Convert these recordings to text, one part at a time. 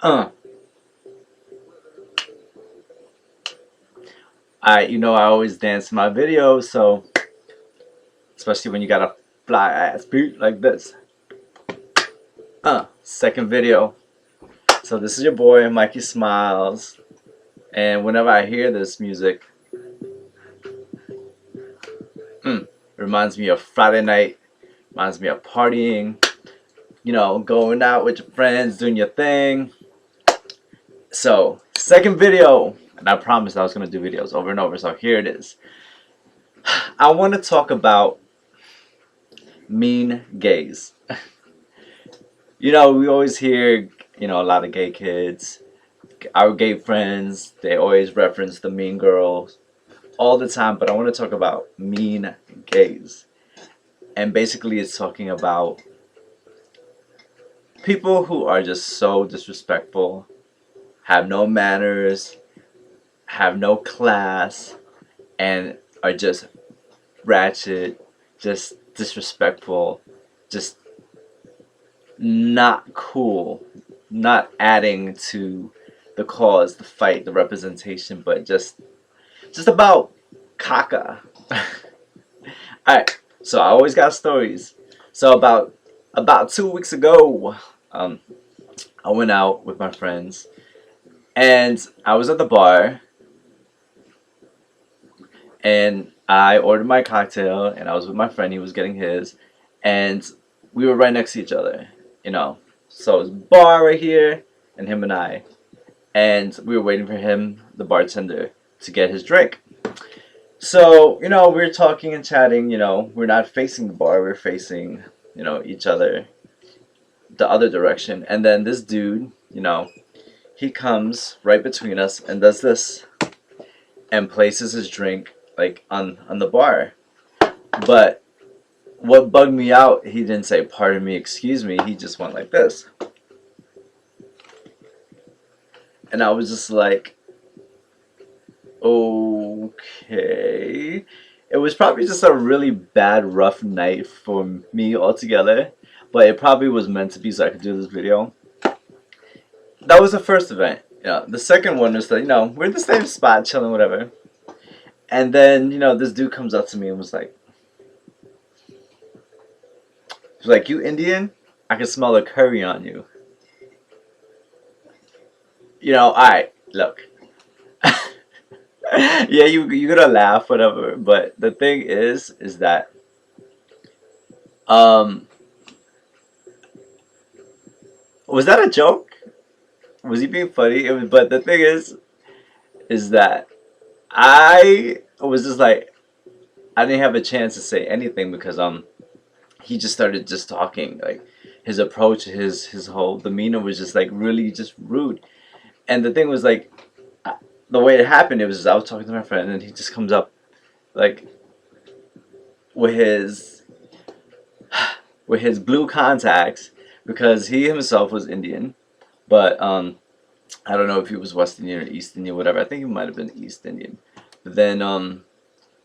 Uh. I always dance in my videos, so especially when you got a fly ass beat like this. Second video. So this is your boy Mikey Smilez, and whenever I hear this music, it reminds me of Friday night, reminds me of partying, going out with your friends, doing your thing. So, second video, and I promised I was going to do videos over and over, so here it is. I want to talk about mean gays. We always hear, a lot of gay kids, our gay friends, they always reference the mean girls all the time, but I want to talk about mean gays. And basically it's talking about people who are just so disrespectful, have no manners, have no class, and are just ratchet, just disrespectful, just not cool, not adding to the cause, the fight, the representation, but just about caca. Alright, so I always got stories. So about 2 weeks ago, I went out with my friends, and I was at the bar, and I ordered my cocktail, and I was with my friend, he was getting his, and we were right next to each other, So it was bar right here, and him and I. And we were waiting for him, the bartender, to get his drink. So, we were talking and chatting, we're not facing the bar, we're facing, each other, the other direction. And then this dude, he comes right between us and does this and places his drink like on the bar. But what bugged me out, he didn't say pardon me, excuse me, he just went like this. And I was just like, okay. It was probably just a really bad, rough night for me altogether, but it probably was meant to be so I could do this video. That was the first event. The second one was that, we're in the same spot, chilling, whatever. And then, this dude comes up to me and was like, you Indian? I can smell the curry on you. Alright, look. Yeah, you're gonna laugh, whatever. But the thing is that was that a joke? Was he being funny? But the thing is that I was just like, I didn't have a chance to say anything because he just started just talking, like his approach, his whole demeanor was just like really just rude. And the thing was like, the way it happened, it was I was talking to my friend and he just comes up like with his blue contacts because he himself was Indian, but I don't know if he was West Indian or East Indian, whatever. I think he might have been East Indian. But then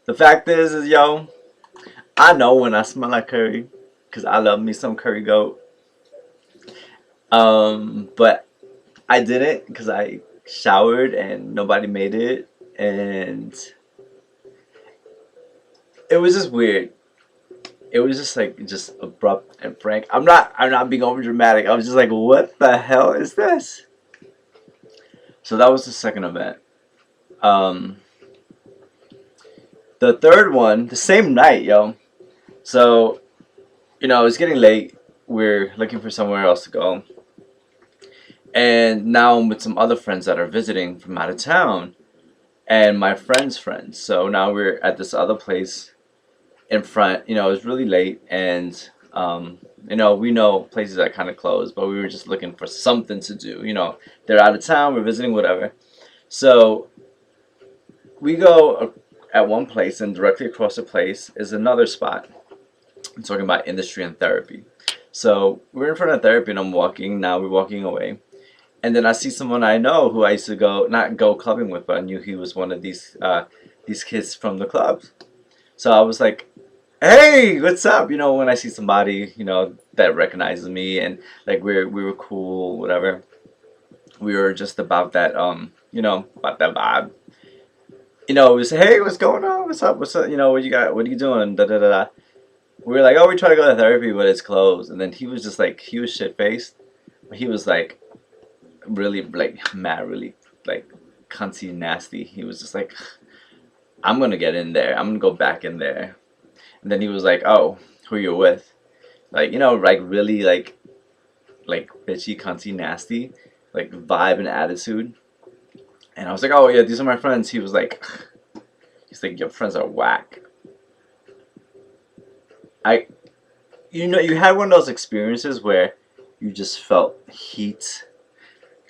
the fact is yo, I know when I smell like curry because I love me some curry goat. But I didn't because I showered and nobody made it, and it was just weird. It was just like just abrupt and frank. I'm not being over dramatic. I was just like, what the hell is this? So that was the second event. The third one, the same night, yo. So, it's getting late. We're looking for somewhere else to go. And now I'm with some other friends that are visiting from out of town. And my friend's friends. So now we're at this other place in front. It was really late. And, we know places are kind of closed. But we were just looking for something to do. They're out of town. We're visiting, whatever. So we go at one place. And directly across the place is another spot. I'm talking about industry and therapy. So we're in front of therapy and I'm walking. Now we're walking away. And then I see someone I know who I used to not go clubbing with, but I knew he was one of these kids from the clubs. So I was like, hey, what's up? When I see somebody, that recognizes me and like we were cool, whatever. we were just about that about that vibe. We say, hey, what's going on? What's up? What's up? What you got? What are you doing? Da da da da. We were like, oh, we try to go to therapy, but it's closed. And then he was just like, he was shit faced. He was like, really like mad, really like cunty nasty. He was just like, I'm gonna get in there. I'm gonna go back in there. And then he was like, oh, who you with? Like, like really like bitchy, cunty, nasty, like vibe and attitude. And I was like, oh yeah, these are my friends. He's like, your friends are whack. I, you had one of those experiences where you just felt heat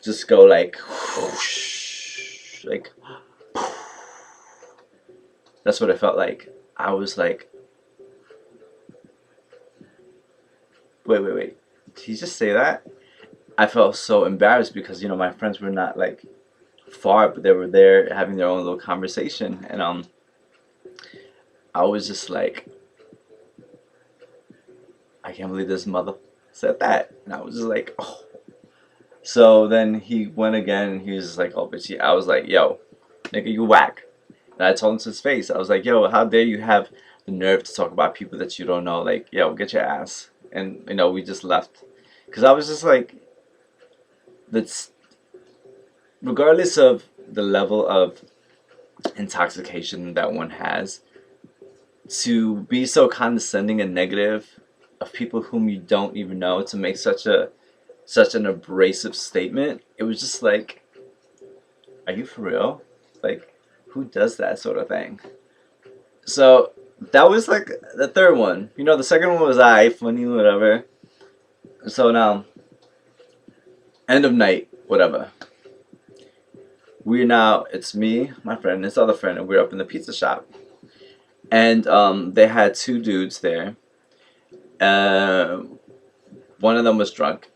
just go like, whoosh, like, that's what it felt like. I was like, wait, did he just say that? I felt so embarrassed because my friends were not like far, but they were there having their own little conversation, and I was just like, I can't believe this mother said that, and I was just like, oh. So then he went again, and he was just like, oh, bitchy. I was like, yo, nigga, you whack. And I told him to his face, I was like, yo, how dare you have the nerve to talk about people that you don't know? Like, yo, get your ass. And we just left, because I was just like, that's regardless of the level of intoxication that one has, to be so condescending and negative of people whom you don't even know, to make such an abrasive statement, it was just like, are you for real? Like, who does that sort of thing? So that was like the third one. The second one was funny, whatever. So now, end of night, whatever. It's me, my friend, and this other friend, and we're up in the pizza shop. And they had two dudes there. One of them was drunk.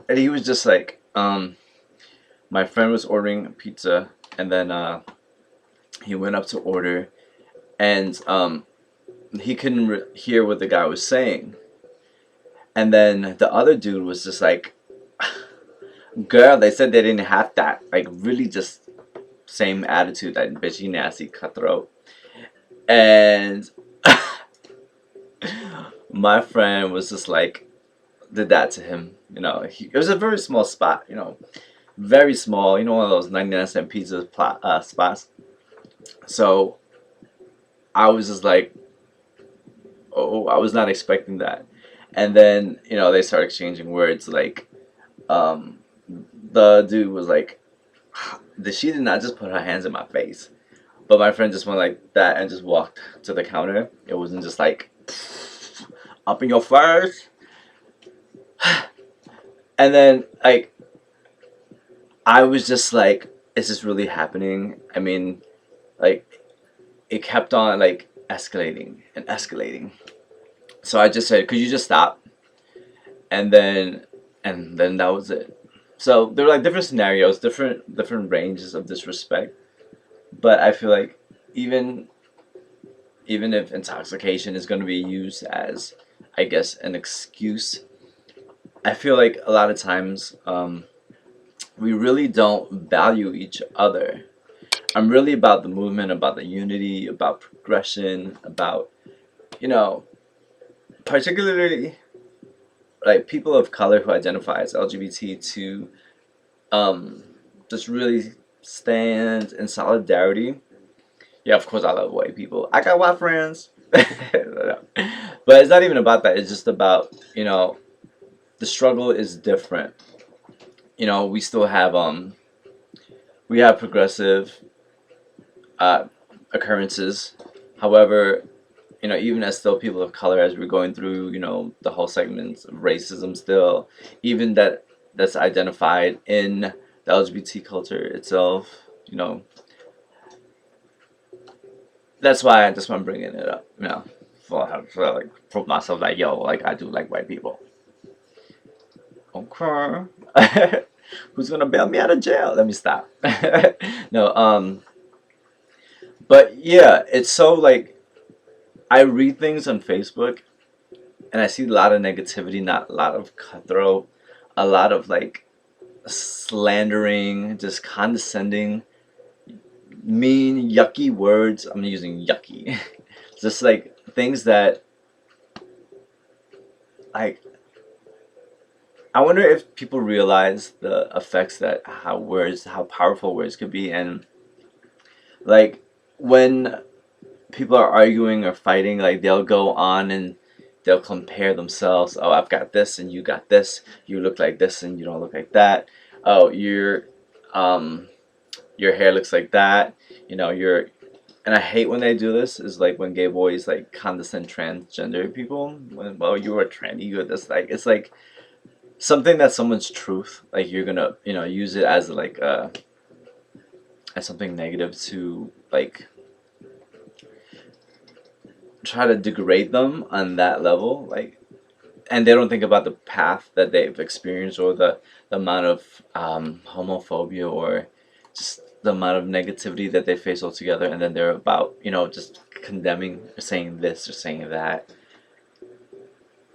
And he was just like, my friend was ordering pizza, and then he went up to order, and he couldn't hear what the guy was saying. And then the other dude was just like, girl, they said they didn't have that. Like, really just same attitude, that bitchy, nasty, cutthroat. And my friend was just like, did that to him. It was a very small spot, very small, one of those 99-cent pizza spots. So I was just like, oh, I was not expecting that. And then, they started exchanging words. Like, the dude was like, she did not just put her hands in my face, but my friend just went like that and just walked to the counter. It wasn't just like, up in your face. And then, like, I was just like, is this really happening? I mean, like, it kept on like escalating and escalating. So I just said, could you just stop? And then that was it. So there were like different scenarios, different ranges of disrespect. But I feel like even if intoxication is going to be used as, I guess, an excuse, I feel like a lot of times we really don't value each other. I'm really about the movement, about the unity, about progression, about, particularly like people of color who identify as LGBT, to just really stand in solidarity. Yeah, of course I love white people. I got white friends. But it's not even about that. It's just about, the struggle is different. We still have we have progressive occurrences. However, even as still people of color, as we're going through, the whole segments of racism still, even that's identified in the LGBT culture itself, that's why I'm bringing it up, for like prove myself, like, yo, like, I do like white people. Okay. Who's gonna bail me out of jail? Let me stop. No, but yeah, it's so like, I read things on Facebook and I see a lot of negativity, not a lot of cutthroat, a lot of like slandering, just condescending, mean, yucky words. I'm using yucky. Just like things that, like, I wonder if people realize the effects that how powerful words could be. And like when people are arguing or fighting, like they'll go on and they'll compare themselves. Oh, I've got this and you got this. You look like this and you don't look like that. Oh, um your hair looks like that. You know, you're and I hate when they do this. Is like when gay boys like condescend transgender people. When, well, you're a tranny, you're this. Like it's like something that's someone's truth. Like you're gonna use it as like as something negative to like try to degrade them on that level. Like, and they don't think about the path that they've experienced, or the amount of homophobia, or just the amount of negativity that they face altogether. And then they're about just condemning or saying this or saying that.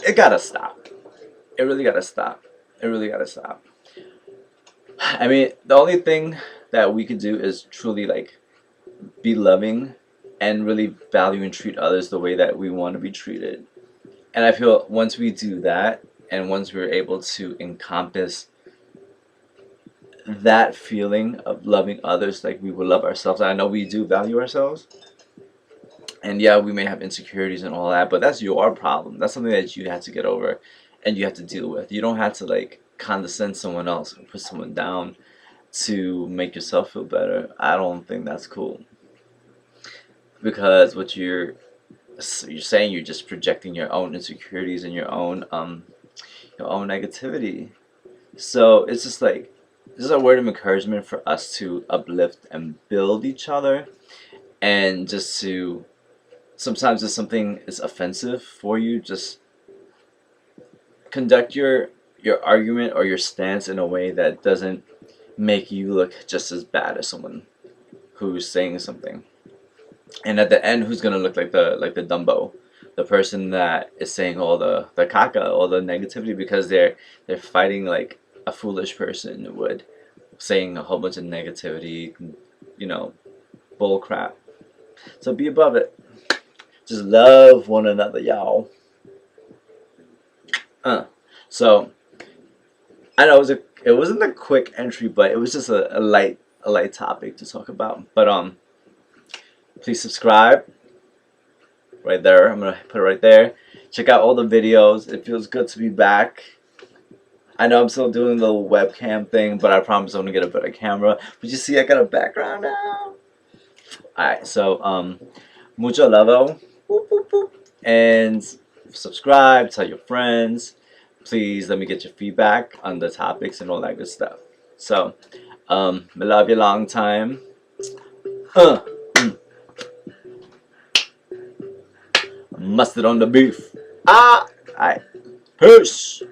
It gotta stop. It really gotta stop. It really gotta stop. I mean, the only thing that we could do is truly like be loving and really value and treat others the way that we want to be treated. And I feel once we do that, and once we're able to encompass that feeling of loving others like we would love ourselves. I know we do value ourselves, and yeah, we may have insecurities and all that, but that's your problem. That's something that you have to get over and you have to deal with. You don't have to like condescend someone else or put someone down to make yourself feel better. I don't think that's cool, because what you're saying, you're just projecting your own insecurities and your own negativity. So it's just like, this is a word of encouragement for us to uplift and build each other, and just to, sometimes if something is offensive for you, just conduct your argument or your stance in a way that doesn't make you look just as bad as someone who's saying something. And at the end, who's gonna look like the Dumbo, the person that is saying all the caca, all the negativity, because they're fighting like a foolish person would, saying a whole bunch of negativity, bull crap. So be above it. Just love one another, y'all. So I know it wasn't a quick entry, but it was just a light topic to talk about. But please subscribe right there. I'm gonna put it right there. Check out all the videos. It feels good to be back. I know I'm still doing the webcam thing, but I promise I'm gonna get a better camera. But you see, I got a background now. Alright, so mucho love, and subscribe, tell your friends. Please let me get your feedback on the topics and all that good stuff. So, I love you long time. Mustard on the beef. Alright, peace.